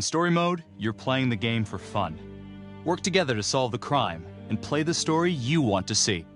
In story mode, you're playing the game for fun. Work together to solve the crime and play the story you want to see.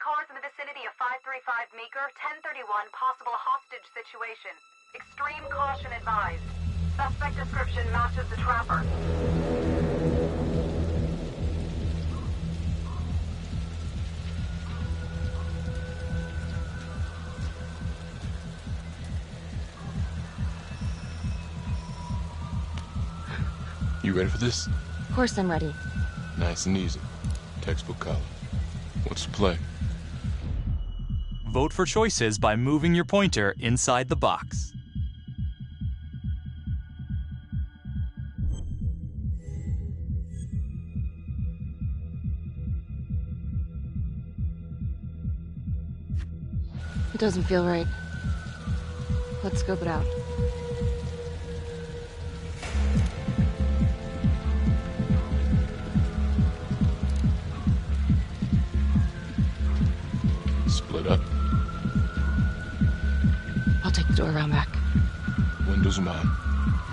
Cars in the vicinity of 535 Meeker, 1031, possible hostage situation. Extreme caution advised. Suspect description matches the trapper. You ready for this? Of course I'm ready. Nice and easy. Textbook column. What's the play? Vote for choices by moving your pointer inside the box. It doesn't feel right. Let's scope it out. Split up. I'll take the door around back. Windows mine.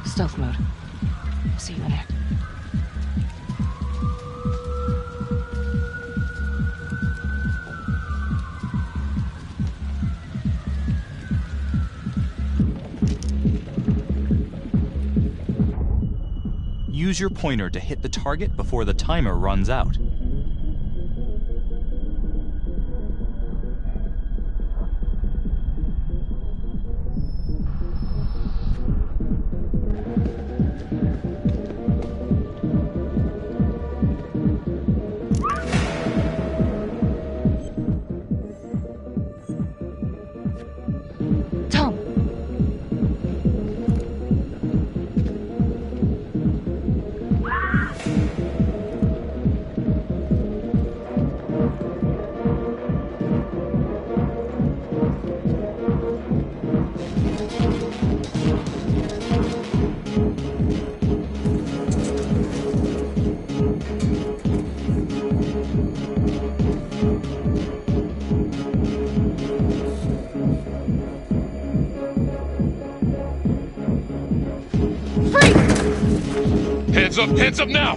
Stealth mode. I'll see you in there. Use your pointer to hit the target before the timer runs out. Tom! Hands up! Hands up now!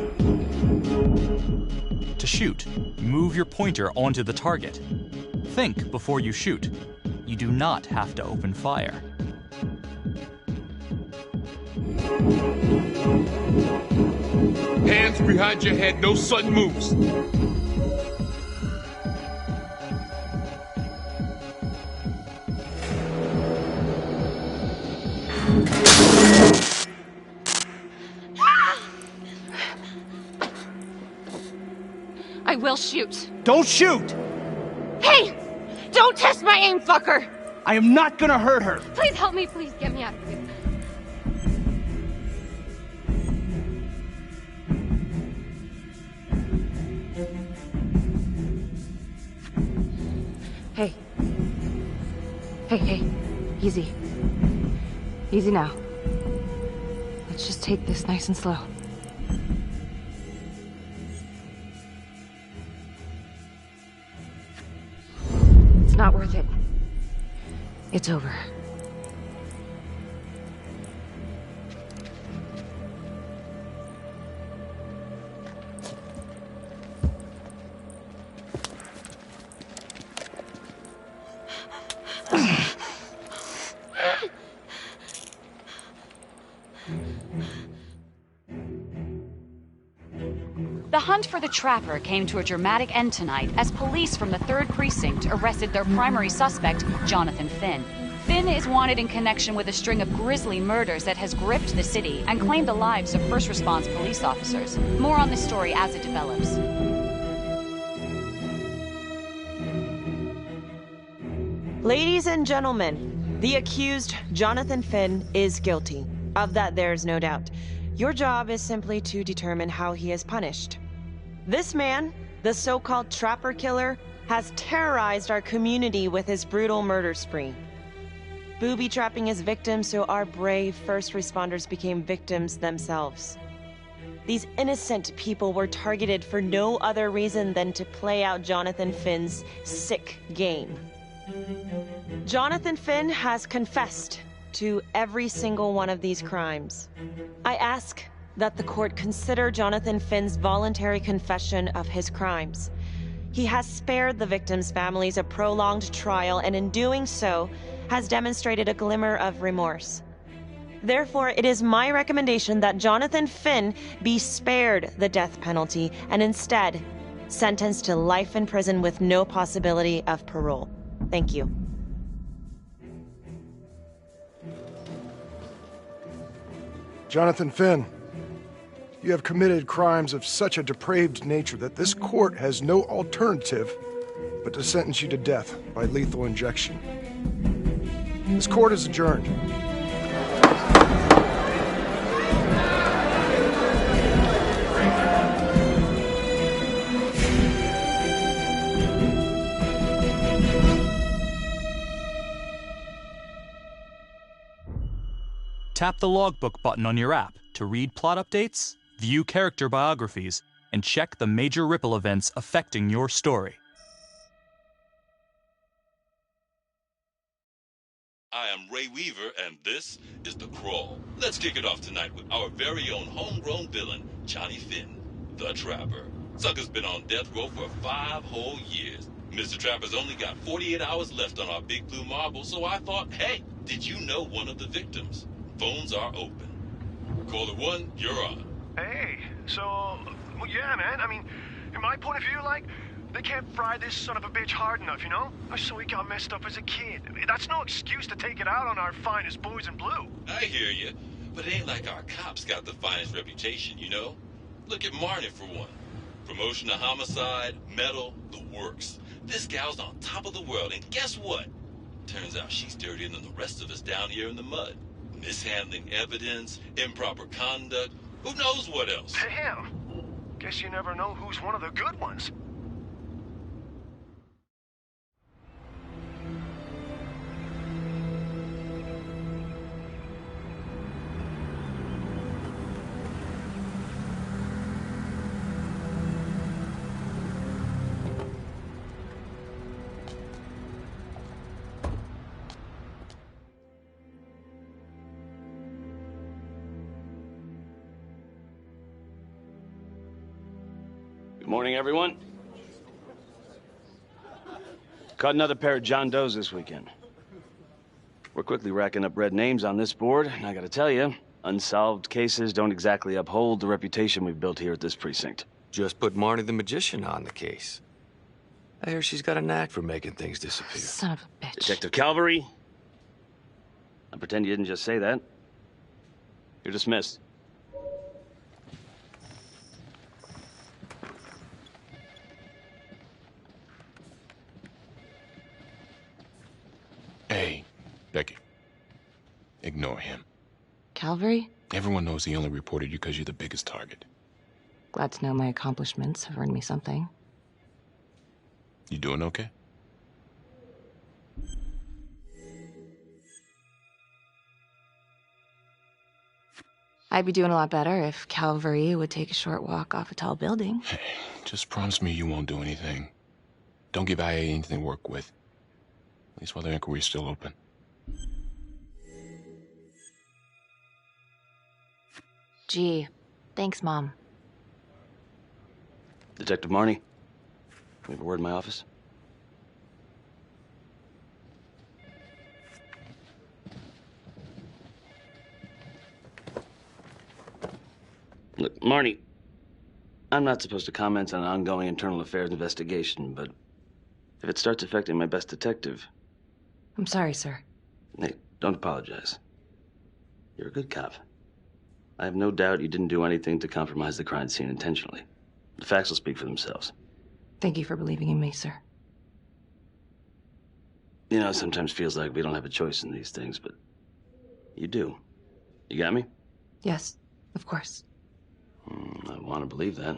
To shoot, move your pointer onto the target. Think before you shoot. You do not have to open fire. Hands behind your head, no sudden moves. I will shoot. Don't shoot! Hey! Don't test my aim, fucker! I am not gonna hurt her. Please help me, please get me out of here. Hey. Hey. Easy. Easy now. Let's just take this nice and slow. It's not worth it. It's over. The hunt for the Trapper came to a dramatic end tonight as police from the 3rd Precinct arrested their primary suspect, Jonathan Finn. Finn is wanted in connection with a string of grisly murders that has gripped the city and claimed the lives of first response police officers. More on this story as it develops. Ladies and gentlemen, the accused, Jonathan Finn, is guilty. Of that there is no doubt. Your job is simply to determine how he is punished. This man, the so-called Trapper Killer, has terrorized our community with his brutal murder spree. Booby-trapping his victims so our brave first responders became victims themselves. These innocent people were targeted for no other reason than to play out Jonathan Finn's sick game. Jonathan Finn has confessed to every single one of these crimes. I ask that the court consider Jonathan Finn's voluntary confession of his crimes. He has spared the victims' families a prolonged trial, and in doing so, has demonstrated a glimmer of remorse. Therefore, it is my recommendation that Jonathan Finn be spared the death penalty and instead sentenced to life in prison with no possibility of parole. Thank you. Jonathan Finn, you have committed crimes of such a depraved nature that this court has no alternative but to sentence you to death by lethal injection. This court is adjourned. Tap the logbook button on your app to read plot updates, view character biographies, and check the major ripple events affecting your story. I am Ray Weaver, and this is The Crawl. Let's kick it off tonight with our very own homegrown villain, Johnny Finn, the Trapper. Sucker's been on death row for 5 whole years. Mr. Trapper's only got 48 hours left on our big blue marble, so I thought, hey, did you know one of the victims? Phones are open. Caller 1, you're on. Hey, so, well, yeah, man. I mean, in my point of view, like, they can't fry this son of a bitch hard enough, you know? So he got messed up as a kid. That's no excuse to take it out on our finest boys in blue. I hear you, but it ain't like our cops got the finest reputation, you know? Look at Marnie for one. Promotion to homicide, medal, the works. This gal's on top of the world, and guess what? Turns out she's dirtier than the rest of us down here in the mud. Mishandling evidence, improper conduct, who knows what else? Damn. Guess you never know who's one of the good ones. Good morning, everyone. Caught another pair of John Does this weekend. We're quickly racking up red names on this board, and I gotta tell you, unsolved cases don't exactly uphold the reputation we've built here at this precinct. Just put Marnie the Magician on the case. I hear she's got a knack for making things disappear. Son of a bitch. Detective Calvary, I pretend you didn't just say that. You're dismissed. Hey, Becky. Ignore him. Calvary? Everyone knows he only reported you because you're the biggest target. Glad to know my accomplishments have earned me something. You doing okay? I'd be doing a lot better if Calvary would take a short walk off a tall building. Hey, just promise me you won't do anything. Don't give IA anything to work with. At least while the inquiry's still open. Gee, thanks, Mom. Detective Marnie, we have a word in my office. Look, Marnie, I'm not supposed to comment on an ongoing internal affairs investigation, but if it starts affecting my best detective... I'm sorry, sir. Hey, don't apologize. You're a good cop. I have no doubt you didn't do anything to compromise the crime scene intentionally. The facts will speak for themselves. Thank you for believing in me, sir. You know, it sometimes feels like we don't have a choice in these things, but you do. You got me? Yes, of course. I want to believe that.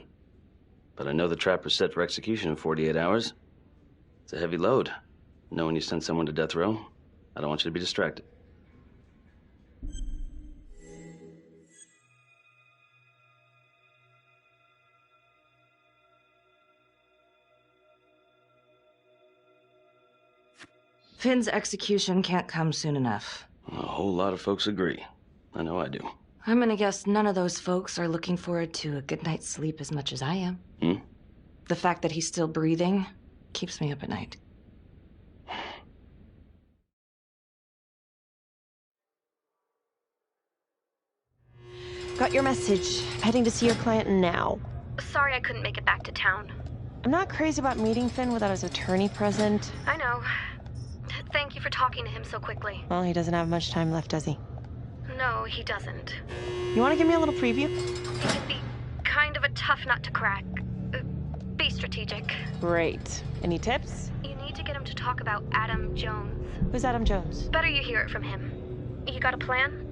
But I know the trapper's set for execution in 48 hours. It's a heavy load. Knowing you send someone to death row, I don't want you to be distracted. Finn's execution can't come soon enough. A whole lot of folks agree. I know I do. I'm gonna guess none of those folks are looking forward to a good night's sleep as much as I am. The fact that he's still breathing keeps me up at night. Got your message. Heading to see your client now. Sorry I couldn't make it back to town. I'm not crazy about meeting Finn without his attorney present. I know. Thank you for talking to him so quickly. Well, he doesn't have much time left, does he? No, he doesn't. You want to give me a little preview? He can be kind of a tough nut to crack. Be strategic. Great. Any tips? You need to get him to talk about Adam Jones. Who's Adam Jones? Better you hear it from him. You got a plan?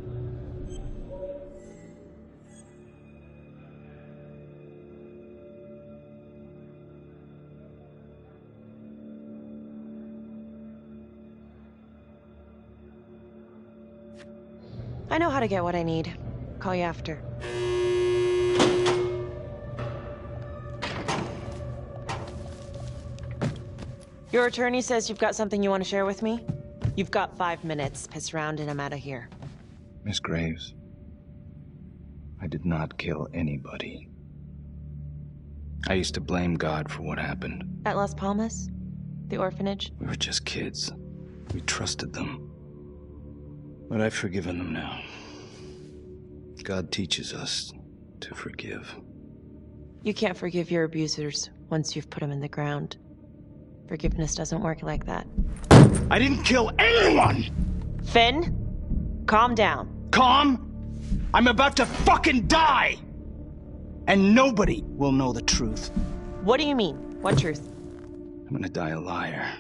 I know how to get what I need. Call you after. Your attorney says you've got something you want to share with me? You've got 5 minutes. Piss around and I'm out of here. Miss Graves, I did not kill anybody. I used to blame God for what happened. At Las Palmas? The orphanage? We were just kids. We trusted them. But I've forgiven them now. God teaches us to forgive. You can't forgive your abusers once you've put them in the ground. Forgiveness doesn't work like that. I didn't kill anyone! Finn, calm down. Calm? I'm about to fucking die! And nobody will know the truth. What do you mean? What truth? I'm gonna die a liar.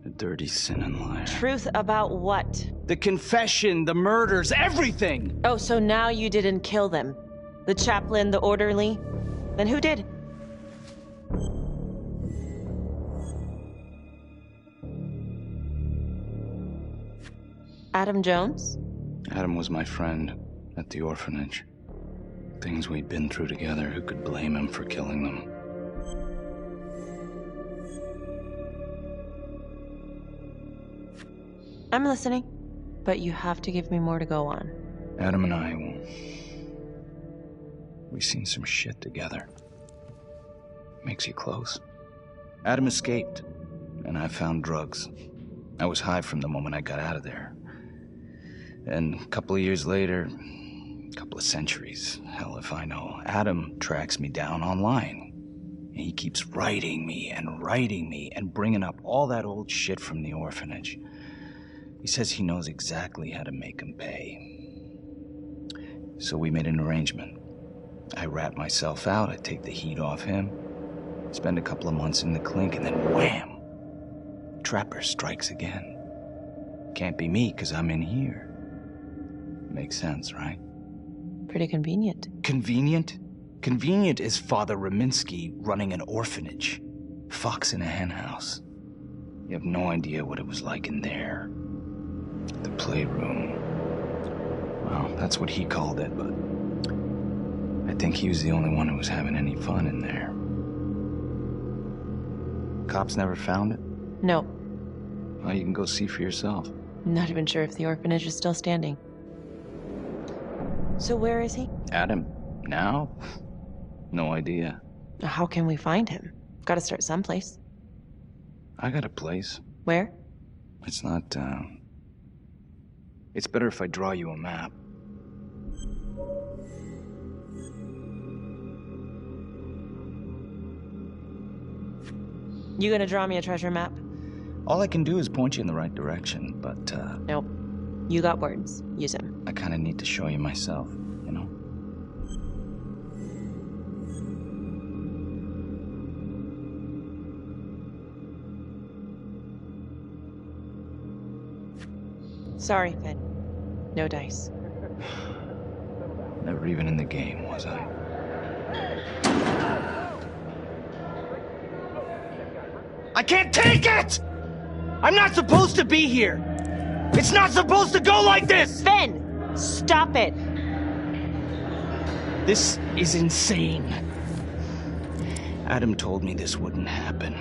A dirty, sinning liar. Truth about what? The confession, the murders, everything! Oh, so now you didn't kill them? The chaplain, the orderly? Then who did? Adam Jones? Adam was my friend at the orphanage. Things we'd been through together, who could blame him for killing them? I'm listening, but you have to give me more to go on. Adam and I, we've seen some shit together. Makes you close. Adam escaped, and I found drugs. I was high from the moment I got out of there. And a couple of years later, a couple of centuries, hell if I know, Adam tracks me down online. And he keeps writing me and bringing up all that old shit from the orphanage. He says he knows exactly how to make him pay. So we made an arrangement. I rat myself out, I take the heat off him, spend a couple of months in the clink, and then wham! Trapper strikes again. Can't be me, 'cause I'm in here. Makes sense, right? Pretty convenient. Convenient? Convenient is Father Raminsky running an orphanage. Fox in a henhouse. You have no idea what it was like in there. The playroom. Well, that's what he called it, but I think he was the only one who was having any fun in there. Cops never found it? No. Well, you can go see for yourself. I'm not even sure if the orphanage is still standing. So where is he? Adam? Now? No idea. How can we find him? Gotta start someplace. I got a place. Where? It's not, It's better if I draw you a map. You gonna draw me a treasure map? All I can do is point you in the right direction, but, Nope. You got words. Use them. I kinda need to show you myself, you know? Sorry, Finn. No dice. Never even in the game, was I? I can't take it! I'm not supposed to be here! It's not supposed to go like this! Finn! Stop it! This is insane. Adam told me this wouldn't happen.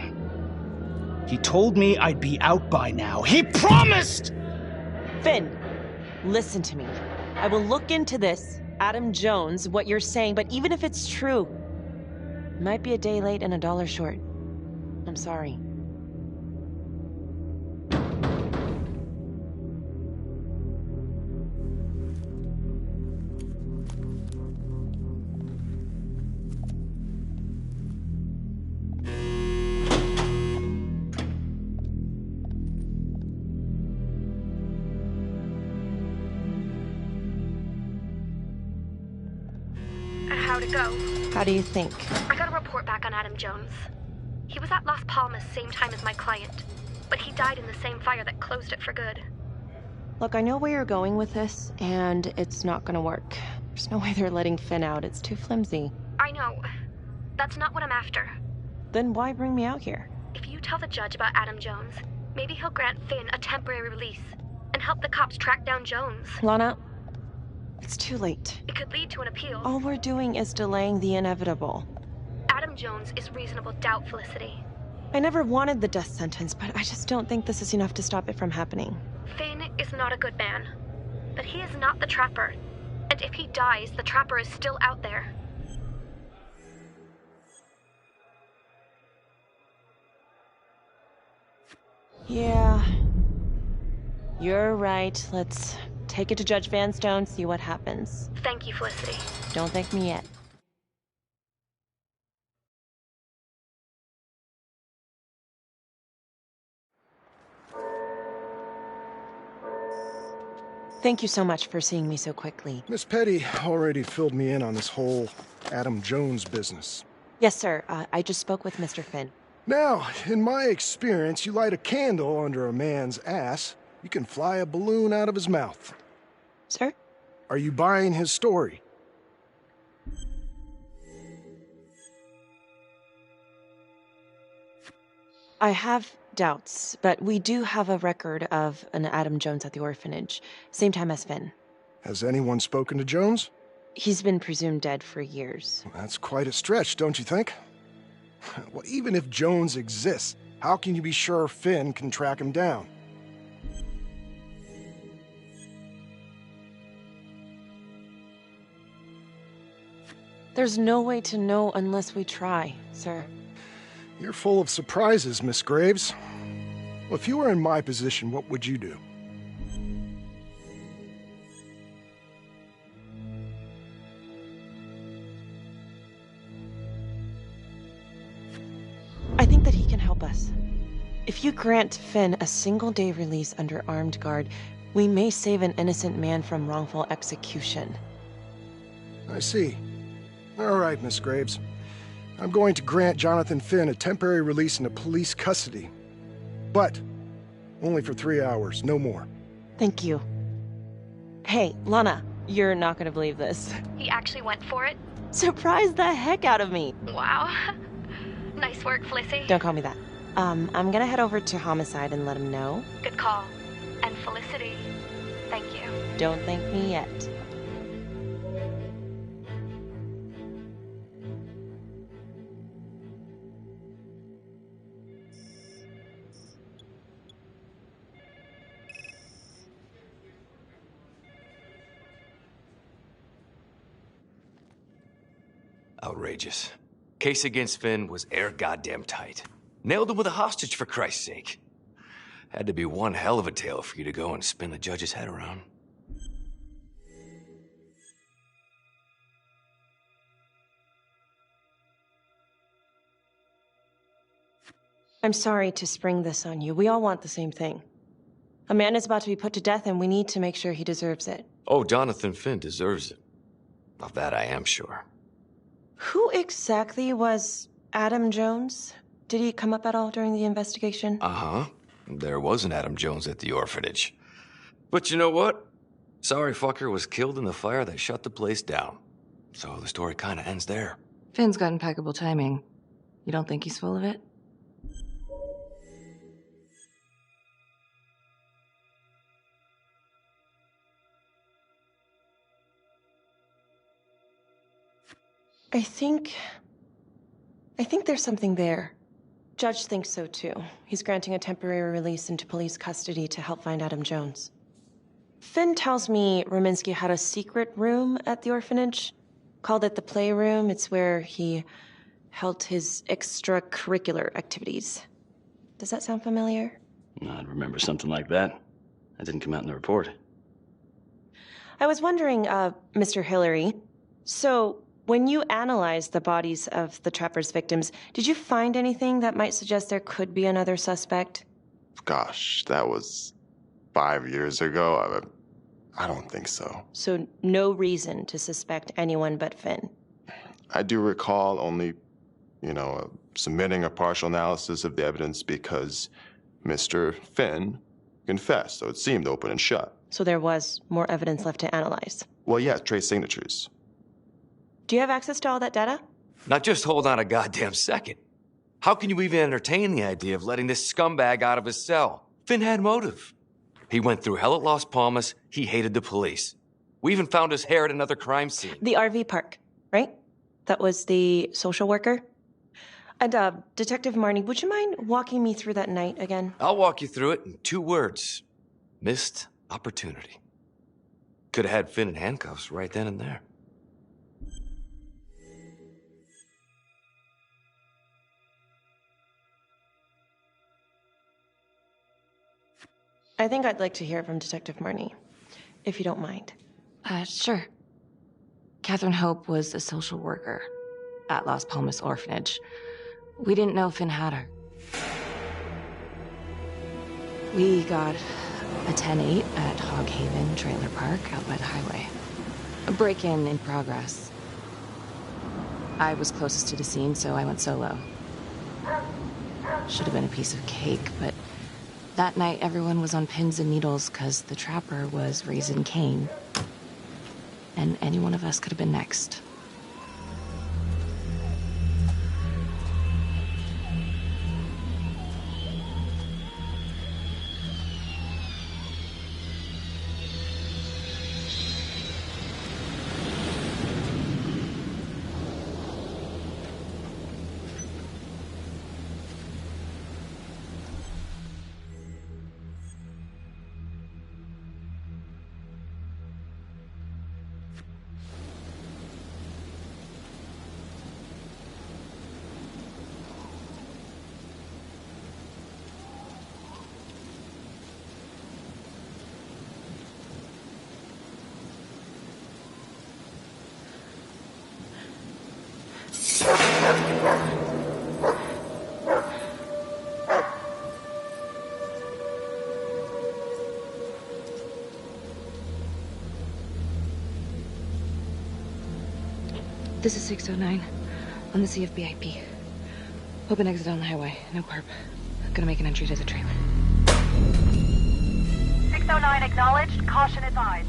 He told me I'd be out by now. He promised! Finn, listen to me. I will look into this, Adam Jones, what you're saying, but even if it's true, it might be a day late and $1 short. I'm sorry. How'd it go? How do you think? I got a report back on Adam Jones. He was at Las Palmas same time as my client, but he died in the same fire that closed it for good. Look, I know where you're going with this, and it's not gonna work. There's no way they're letting Finn out. It's too flimsy. I know. That's not what I'm after. Then why bring me out here? If you tell the judge about Adam Jones, maybe he'll grant Finn a temporary release and help the cops track down Jones. Lana, it's too late. It could lead to an appeal. All we're doing is delaying the inevitable. Adam Jones is reasonable doubt, Felicity. I never wanted the death sentence, but I just don't think this is enough to stop it from happening. Finn is not a good man, but he is not the Trapper. And if he dies, the Trapper is still out there. Yeah. You're right. Let's take it to Judge Vanstone, see what happens. Thank you, Felicity. Don't thank me yet. Thank you so much for seeing me so quickly. Miss Petty already filled me in on this whole Adam Jones business. Yes, sir. I just spoke with Mr. Finn. Now, in my experience, you light a candle under a man's ass, you can fly a balloon out of his mouth. Sir? Are you buying his story? I have doubts, but we do have a record of an Adam Jones at the orphanage, same time as Finn. Has anyone spoken to Jones? He's been presumed dead for years. That's quite a stretch, don't you think? Well, even if Jones exists, how can you be sure Finn can track him down? There's no way to know unless we try, sir. You're full of surprises, Miss Graves. Well, if you were in my position, what would you do? I think that he can help us. If you grant Finn a single-day release under armed guard, we may save an innocent man from wrongful execution. I see. All right, Miss Graves. I'm going to grant Jonathan Finn a temporary release into police custody. But only for 3 hours, no more. Thank you. Hey, Lana, you're not gonna believe this. He actually went for it? Surprised the heck out of me. Wow. Nice work, Felicity. Don't call me that. I'm gonna head over to Homicide and let him know. Good call. And Felicity, thank you. Don't thank me yet. Outrageous. Case against Finn was air goddamn tight. Nailed him with a hostage, for Christ's sake. Had to be one hell of a tale for you to go and spin the judge's head around. I'm sorry to spring this on you. We all want the same thing. A man is about to be put to death, and we need to make sure he deserves it. Oh, Jonathan Finn deserves it. Of that I am sure. Who exactly was Adam Jones? Did he come up at all during the investigation? Uh-huh. There was an Adam Jones at the orphanage. But you know what? Sorry fucker was killed in the fire that shut the place down. So the story kind of ends there. Finn's got impeccable timing. You don't think he's full of it? I think there's something there. Judge thinks so too. He's granting a temporary release into police custody to help find Adam Jones. Finn tells me Rominsky had a secret room at the orphanage. Called it the playroom. It's where he held his extracurricular activities. Does that sound familiar? I'd remember something like that. That didn't come out in the report. I was wondering, Mr. Hillary, so when you analyzed the bodies of the Trapper's victims, did you find anything that might suggest there could be another suspect? Gosh, that was 5 years ago. I don't think so. So no reason to suspect anyone but Finn? I do recall only, submitting a partial analysis of the evidence because Mr. Finn confessed, so it seemed open and shut. So there was more evidence left to analyze? Well, yeah, trace signatures. Do you have access to all that data? Not just hold on a goddamn second. How can you even entertain the idea of letting this scumbag out of his cell? Finn had motive. He went through hell at Las Palmas. He hated the police. We even found his hair at another crime scene. The RV park, right? That was the social worker? And, Detective Marnie, would you mind walking me through that night again? I'll walk you through it in 2 words. Missed opportunity. Could have had Finn in handcuffs right then and there. I think I'd like to hear from Detective Marnie, if you don't mind. Sure. Catherine Hope was a social worker at Las Palmas Orphanage. We didn't know Finn had her. We got a 10-8 at Hog Haven Trailer Park out by the highway. A break-in in progress. I was closest to the scene, so I went solo. Should have been a piece of cake, but that night everyone was on pins and needles because the Trapper was raising Cain. And any one of us could have been next. This is 609 on the CFBIP. Open exit on the highway. No perp. Gonna make an entry to the trailer. 609 acknowledged. Caution advised.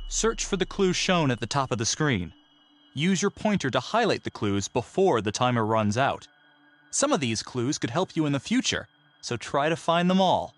Search for the clues shown at the top of the screen. Use your pointer to highlight the clues before the timer runs out. Some of these clues could help you in the future, so try to find them all.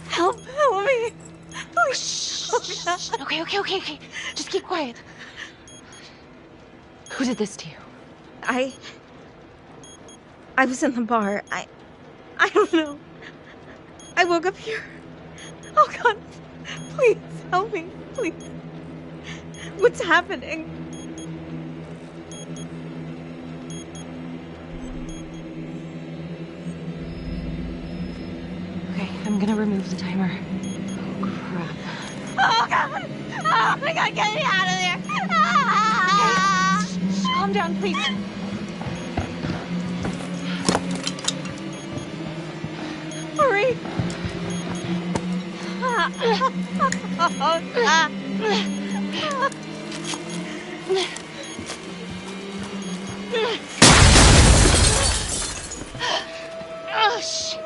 Help me. Please. Okay. Just keep quiet. Who did this to you? I was in the bar. I don't know. I woke up here. Oh God, please help me, please. What's happening? Okay, I'm gonna remove the timer. Oh, crap. Oh God! Oh my God, get me out of there! Okay, calm down, please. Hurry! Oh, shit.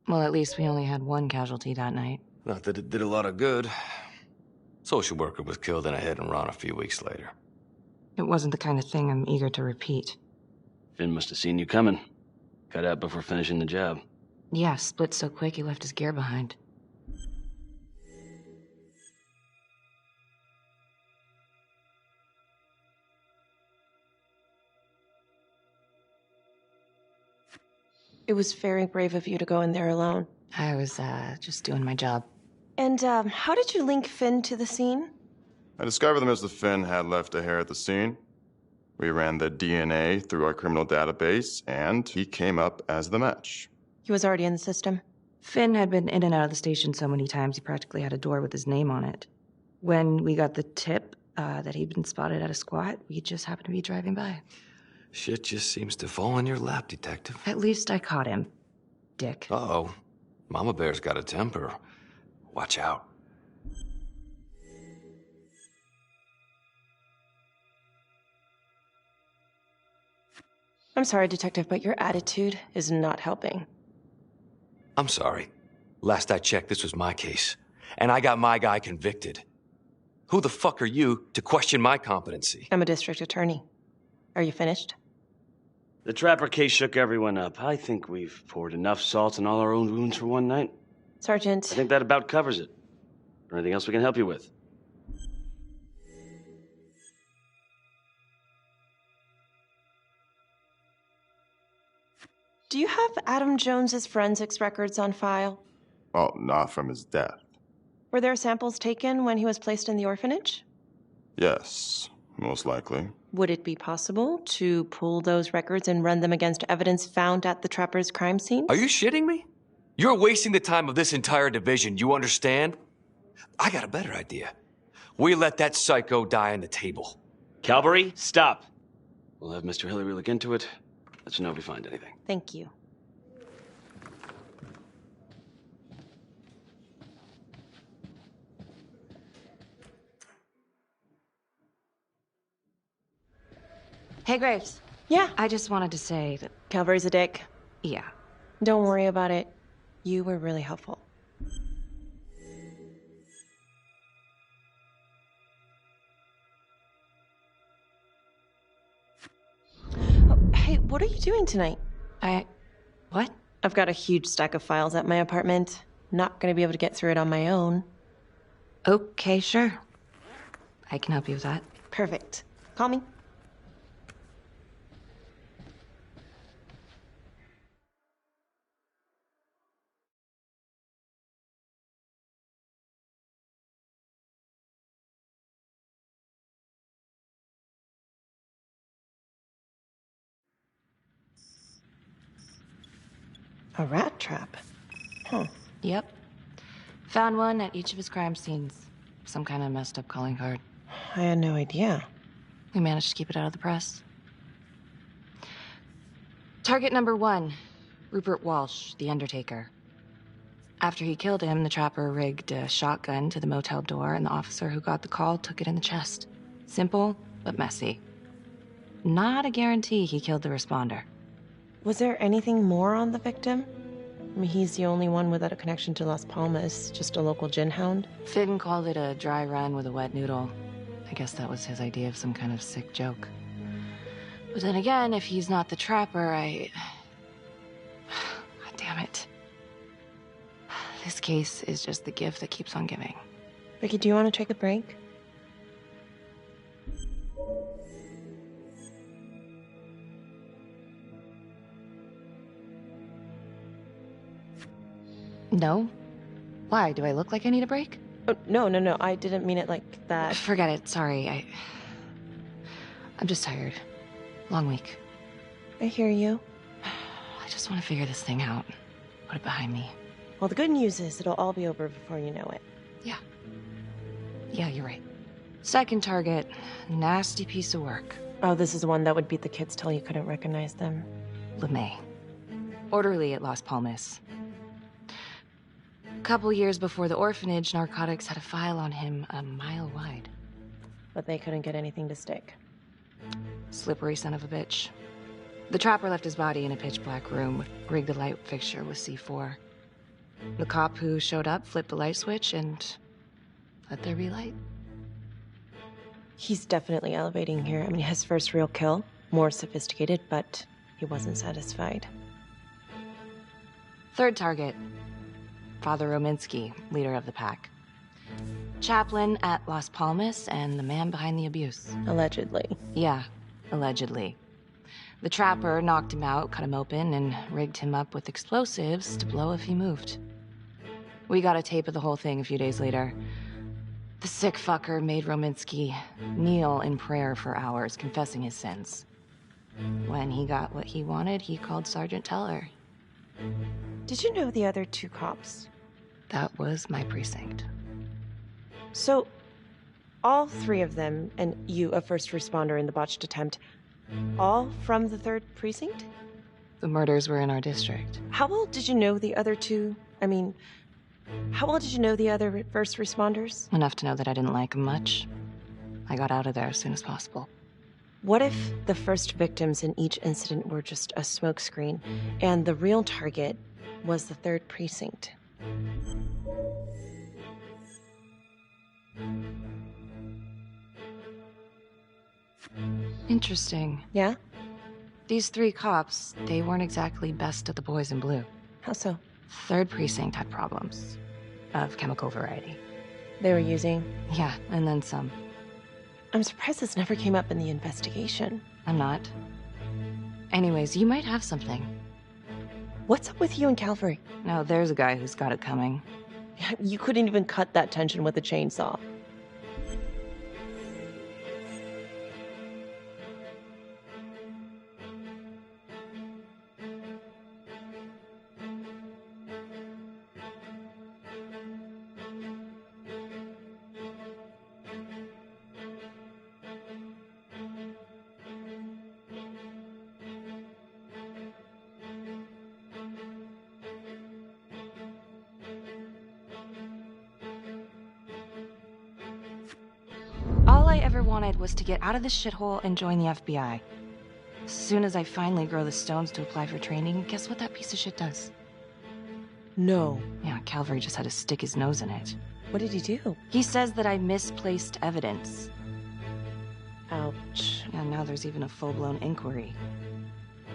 Well, at least we only had one casualty that night. Not that it did a lot of good. Social worker was killed in a hit and run a few weeks later. It wasn't the kind of thing I'm eager to repeat. Finn must have seen you coming. Got out before finishing the job. Yeah, split so quick he left his gear behind. It was very brave of you to go in there alone. I was, just doing my job. And, how did you link Finn to the scene? I discovered that Mr. Finn had left a hair at the scene. We ran the DNA through our criminal database, and he came up as the match. He was already in the system. Finn had been in and out of the station so many times he practically had a door with his name on it. When we got the tip that he'd been spotted at a squat, we just happened to be driving by. Shit just seems to fall in your lap, Detective. At least I caught him, dick. Uh-oh. Mama Bear's got a temper. Watch out. I'm sorry, Detective, but your attitude is not helping. I'm sorry. Last I checked, this was my case. And I got my guy convicted. Who the fuck are you to question my competency? I'm a district attorney. Are you finished? The Trapper case shook everyone up. I think we've poured enough salt in all our own wounds for one night. Sergeant. I think that about covers it. Or anything else we can help you with? Do you have Adam Jones's forensics records on file? Well, not from his death. Were there samples taken when he was placed in the orphanage? Yes, most likely. Would it be possible to pull those records and run them against evidence found at the Trapper's crime scene? Are you shitting me? You're wasting the time of this entire division, you understand? I got a better idea. We let that psycho die on the table. Calvary, stop. We'll have Mr. Hillary look into it. Let you know if we find anything. Thank you. Hey, Graves. Yeah? I just wanted to say that... Calvary's a dick. Yeah. Don't worry about it. You were really helpful. Oh, hey, what are you doing tonight? What? I've got a huge stack of files at my apartment. Not gonna be able to get through it on my own. Okay, sure. I can help you with that. Perfect. Call me. A rat trap? Huh. Yep. Found one at each of his crime scenes. Some kind of messed up calling card. I had no idea. We managed to keep it out of the press. Target number 1, Rupert Walsh, the Undertaker. After he killed him, the trapper rigged a shotgun to the motel door, and the officer who got the call took it in the chest. Simple, but messy. Not a guarantee he killed the responder. Was there anything more on the victim? I mean, he's the only one without a connection to Las Palmas, just a local gin hound. Finn called it a dry run with a wet noodle. I guess that was his idea of some kind of sick joke. But then again, if he's not the trapper, God damn it. This case is just the gift that keeps on giving. Ricky, do you want to take a break? No? Why? Do I look like I need a break? Oh, no. I didn't mean it like that. Forget it. Sorry. I'm just tired. Long week. I hear you. I just want to figure this thing out. Put it behind me. Well, the good news is it'll all be over before you know it. Yeah, you're right. Second target. Nasty piece of work. Oh, this is the one that would beat the kids till you couldn't recognize them. LeMay. Orderly at Las Palmas. A couple years before the orphanage, narcotics had a file on him a mile wide. But they couldn't get anything to stick. Slippery son of a bitch. The trapper left his body in a pitch-black room, rigged the light fixture with C4. The cop who showed up flipped the light switch and let there be light. He's definitely elevating here. I mean, his first real kill, more sophisticated, but he wasn't satisfied. Third target. Father Rominsky, leader of the pack. Chaplain at Las Palmas and the man behind the abuse. Allegedly. Yeah, allegedly. The trapper knocked him out, cut him open, and rigged him up with explosives to blow if he moved. We got a tape of the whole thing a few days later. The sick fucker made Rominsky kneel in prayer for hours, confessing his sins. When he got what he wanted, he called Sergeant Teller. Did you know the other 2 cops? That was my precinct. So, all 3 of them, and you, a first responder in the botched attempt, all from the 3rd precinct? The murders were in our district. How well did you know the other 2? I mean, how well did you know the other first responders? Enough to know that I didn't like them much. I got out of there as soon as possible. What if the first victims in each incident were just a smokescreen, and the real target was the 3rd precinct? Interesting. Yeah? These 3 cops, they weren't exactly best of the boys in blue. How so? 3rd precinct had problems. Of chemical variety. They were using? Yeah, and then some. I'm surprised this never came up in the investigation. I'm not. Anyways, you might have something. What's up with you and Calvary? No, there's a guy who's got it coming. You couldn't even cut that tension with a chainsaw. All I ever wanted was to get out of this shithole and join the FBI. As soon as I finally grow the stones to apply for training, guess what that piece of shit does? No. Yeah, Calvary just had to stick his nose in it. What did he do? He says that I misplaced evidence. Ouch. Yeah, now there's even a full-blown inquiry.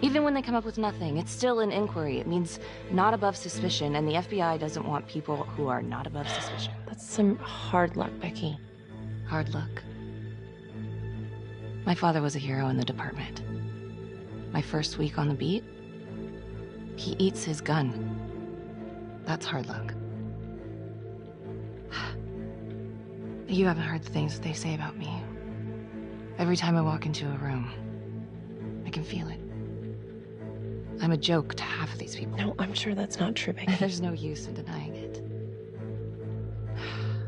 Even when they come up with nothing, it's still an inquiry. It means not above suspicion, and the FBI doesn't want people who are not above suspicion. That's some hard luck, Becky. Hard luck. My father was a hero in the department. My first week on the beat, he eats his gun. That's hard luck. You haven't heard the things that they say about me. Every time I walk into a room, I can feel it. I'm a joke to half of these people. No, I'm sure that's not true, Becky. There's no use in denying it.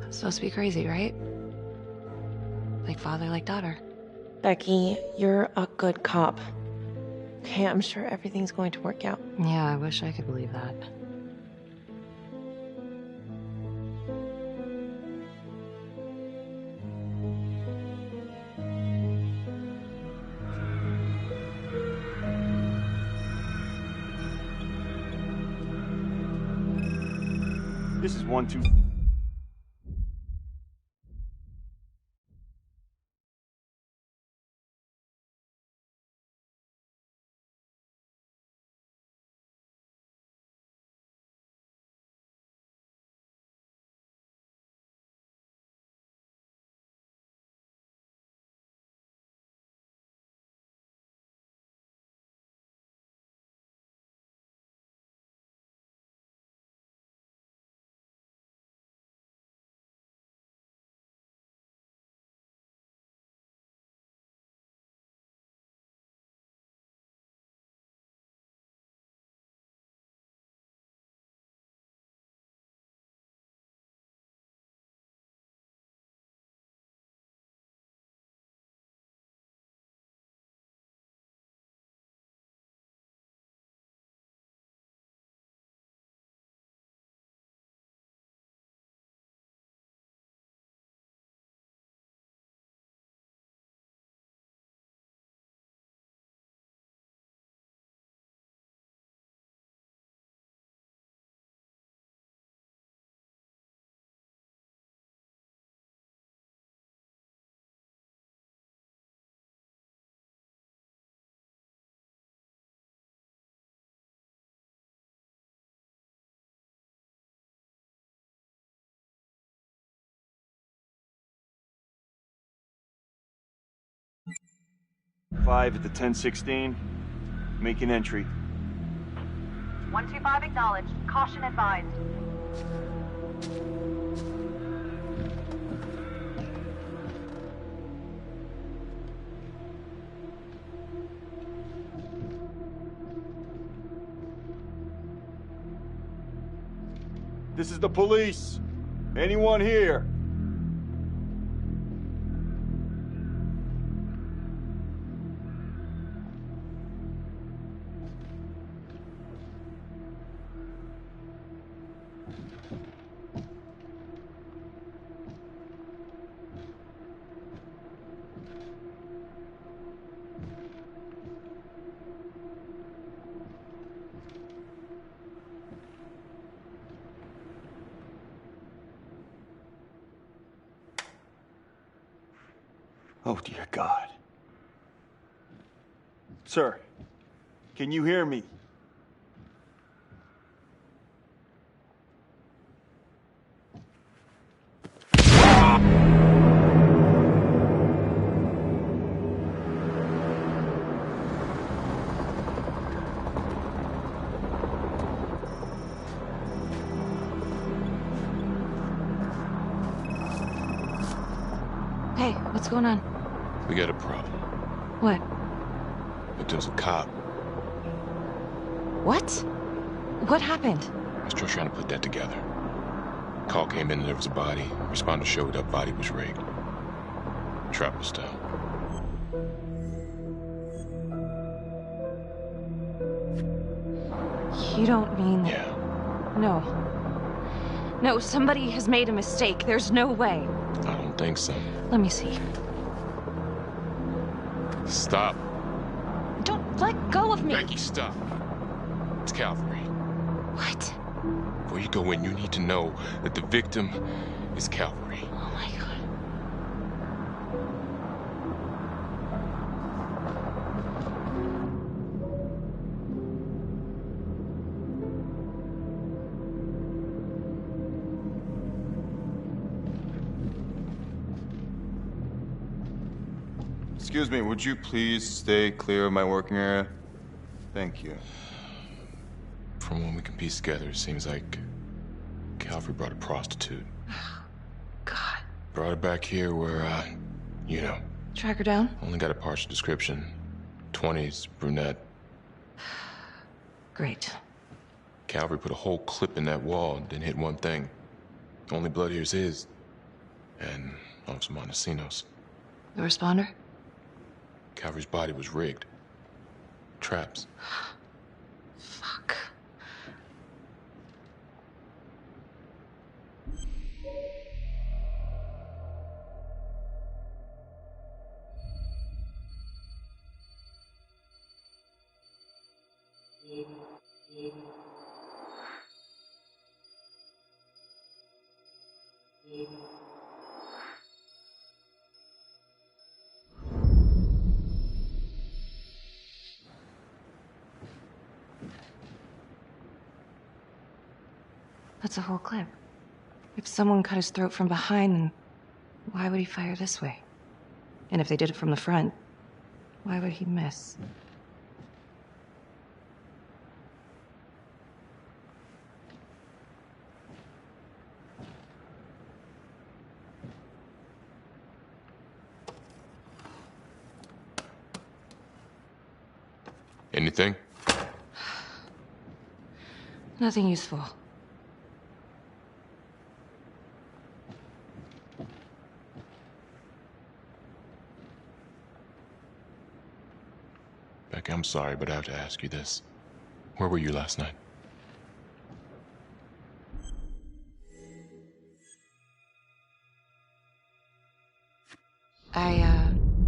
I'm supposed to be crazy, right? Like father, like daughter. Becky, you're a good cop. Okay, I'm sure everything's going to work out. Yeah, I wish I could believe that. This is 1-2. Five at the 1016. Making entry. 125 acknowledged. Caution advised. This is the police. Anyone here? Oh, dear God. Sir, can you hear me? What's going on? We got a problem. What? Victim's a cop. What? What happened? I was just trying to put that together. Call came in and there was a body. Responder showed up, body was rigged. Trapper style. You don't mean... Yeah. No. No, somebody has made a mistake. There's no way. I don't think so. Let me see. Stop. Don't let go of me. Becky, stop. It's Calvary. What? Before you go in, you need to know that the victim is Calvary. Oh my God. Excuse me, would you please stay clear of my working area? Thank you. From what we can piece together, it seems like Calvary brought a prostitute. God. Brought her back here where, you know. Track her down? Only got a partial description. 20s, brunette. Great. Calvary put a whole clip in that wall and didn't hit one thing. Only blood here's his. And on some Montesinos. The responder? Calvary's body was rigged. Traps. Fuck. That's a whole clip. If someone cut his throat from behind, then why would he fire this way? And if they did it from the front, why would he miss? Anything? Nothing useful. Becky, I'm sorry, but I have to ask you this. Where were you last night?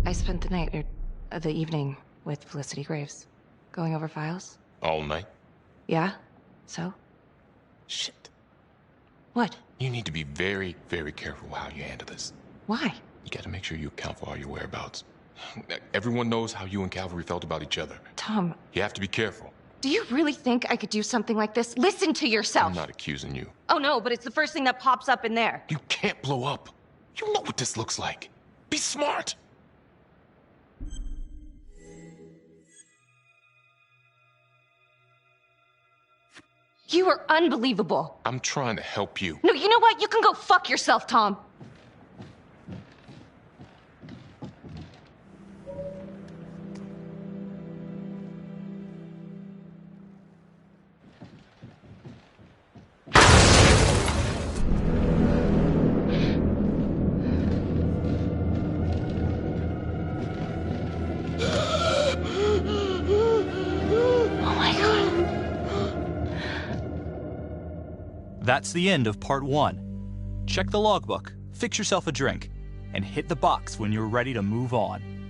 I spent the night, or the evening, with Felicity Graves. Going over files. All night? Yeah? So? Shit. What? You need to be very, very careful how you handle this. Why? You gotta make sure you account for all your whereabouts. Everyone knows how you and Calvary felt about each other. Tom. You have to be careful. Do you really think I could do something like this? Listen to yourself! I'm not accusing you. Oh no, but it's the first thing that pops up in there. You can't blow up. You know what this looks like. Be smart! You are unbelievable. I'm trying to help you. No, you know what? You can go fuck yourself, Tom. That's the end of part 1. Check the logbook, fix yourself a drink, and hit the box when you're ready to move on.